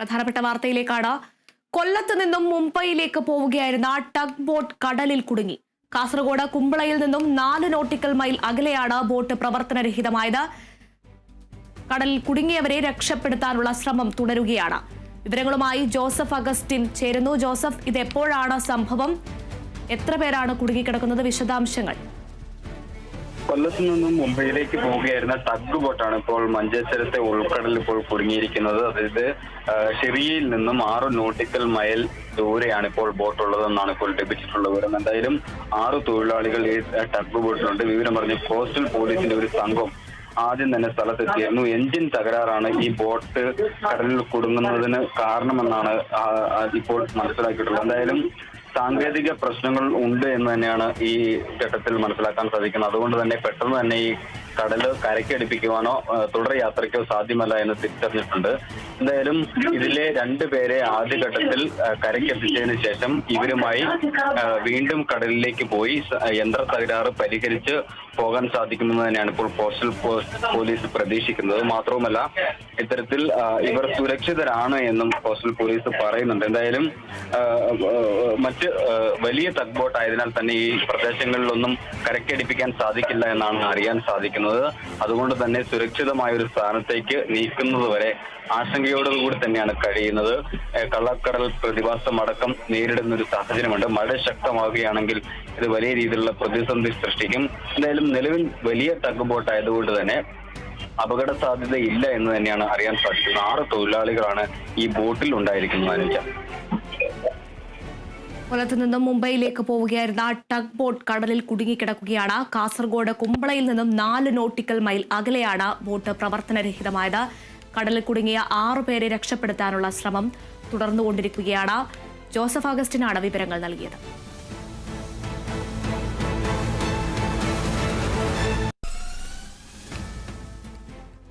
പ്രധാനപ്പെട്ട വാർത്തയിലേക്കാണ്. കൊല്ലത്ത് നിന്നും മുംബൈയിലേക്ക് പോവുകയായിരുന്ന ടഗ് ബോട്ട് കടലിൽ കുടുങ്ങി. കാസർഗോഡ് കുമ്പളയിൽ നിന്നും 4 നോട്ടിക്കൽ മൈൽ അകലെയാണ് ബോട്ട് പ്രവർത്തനരഹിതമായത്. കടലിൽ കുടുങ്ങിയവരെ രക്ഷപ്പെടുത്താനുള്ള ശ്രമം തുടരുകയാണ്. വിവരങ്ങളുമായി ജോസഫ് അഗസ്റ്റിൻ ചേരുന്നു. ജോസഫ്, ഇത് എപ്പോഴാണ് സംഭവം? എത്ര പേരാണ് കുടുങ്ങിക്കിടക്കുന്നത്? വിശദാംശങ്ങൾ. കൊല്ലത്ത് നിന്നും മുംബൈയിലേക്ക് പോവുകയായിരുന്ന ടഗ് ബോട്ടാണ് ഇപ്പോൾ മഞ്ചേശ്വരത്തെ ഉൾക്കടലിൽ ഇപ്പോൾ കുടുങ്ങിയിരിക്കുന്നത്. അതായത് ഷിറിയയിൽ നിന്നും 6 നോട്ടിക്കൽ മൈൽ ദൂരെയാണ് ഇപ്പോൾ ബോട്ട് ഉള്ളതെന്നാണ് ഇപ്പോൾ ലഭിച്ചിട്ടുള്ള വിവരം. എന്തായാലും 6 തൊഴിലാളികൾ ഈ ടഗ് ബോട്ടിലുണ്ട്. വിവരം പറഞ്ഞ് കോസ്റ്റൽ പോലീസിന്റെ ഒരു സംഘം ആദ്യം തന്നെ സ്ഥലത്തെത്തിയിരുന്നു. എഞ്ചിൻ തകരാറാണ് ഈ ബോട്ട് കടലിൽ കുടുങ്ങുന്നതിന് കാരണമെന്നാണ് ഇപ്പോൾ മനസ്സിലാക്കിയിട്ടുള്ളത്. എന്തായാലും സാങ്കേതിക പ്രശ്നങ്ങൾ ഉണ്ട് എന്ന് തന്നെയാണ് ഈ ഘട്ടത്തിൽ മനസ്സിലാക്കാൻ സാധിക്കുന്നത്. അതുകൊണ്ട് തന്നെ പെട്ടെന്ന് തന്നെ ഈ കടല് കരയ്ക്കടുപ്പിക്കുവാനോ തുടർ യാത്രയ്ക്കോ സാധ്യമല്ല എന്ന് തിരിച്ചറിഞ്ഞിട്ടുണ്ട്. എന്തായാലും ഇതിലെ 2 പേരെ ആദ്യഘട്ടത്തിൽ കരയ്ക്കെത്തിച്ചതിന് ശേഷം ഇവരുമായി വീണ്ടും കടലിലേക്ക് പോയി യന്ത്ര തകരാറ് പരിഹരിച്ച് പോകാൻ സാധിക്കുമെന്ന് തന്നെയാണ് ഇപ്പോൾ കോസ്റ്റൽ പോലീസ് പ്രതീക്ഷിക്കുന്നത്. മാത്രവുമല്ല, ഇത്തരത്തിൽ ഇവർ സുരക്ഷിതരാണ് എന്നും കോസ്റ്റൽ പോലീസ് പറയുന്നുണ്ട്. എന്തായാലും മറ്റ് വലിയ ടഗ് ബോട്ട് ആയതിനാൽ തന്നെ ഈ പ്രദേശങ്ങളിലൊന്നും കരയ്ക്കടിപ്പിക്കാൻ സാധിക്കില്ല എന്നാണ് അറിയാൻ സാധിക്കുന്നത്. അതുകൊണ്ട് തന്നെ സുരക്ഷിതമായ ഒരു സ്ഥാനത്തേക്ക് നീക്കുന്നത് വരെ ആശങ്കയോടുകൂടി തന്നെയാണ് കഴിയുന്നത്. കള്ളക്കടൽ പ്രതിഭാസം അടക്കം നേരിടുന്ന ഒരു സാഹചര്യമുണ്ട്. മഴ ശക്തമാവുകയാണെങ്കിൽ ഇത് വലിയ രീതിയിലുള്ള പ്രതിസന്ധി സൃഷ്ടിക്കും. എന്തായാലും നിലവിൽ വലിയ ടഗ് ബോട്ട് ആയതുകൊണ്ട് തന്നെ അപകട സാധ്യത ഇല്ല എന്ന് തന്നെയാണ് അറിയാൻ സാധിക്കുന്നത്. 6 തൊഴിലാളികളാണ് ഈ ബോട്ടിൽ ഉണ്ടായിരിക്കുന്നത്. അനുജ, കൊല്ലത്ത് നിന്നും മുംബൈയിലേക്ക് പോവുകയായിരുന്ന ടഗ് ബോട്ട് കടലിൽ കുടുങ്ങിക്കിടക്കുകയാണ്. കാസർഗോഡ് കുമ്പളയിൽ നിന്നും 4 നോട്ടിക്കൽ മൈൽ അകലെയാണ് ബോട്ട് പ്രവർത്തനരഹിതമായത്. കടലിൽ കുടുങ്ങിയ 6 പേരെ രക്ഷപ്പെടുത്താനുള്ള ശ്രമം തുടർന്നുകൊണ്ടിരിക്കുകയാണ്. ജോസഫ് അഗസ്റ്റിനാണ് വിവരങ്ങൾ നൽകിയത്.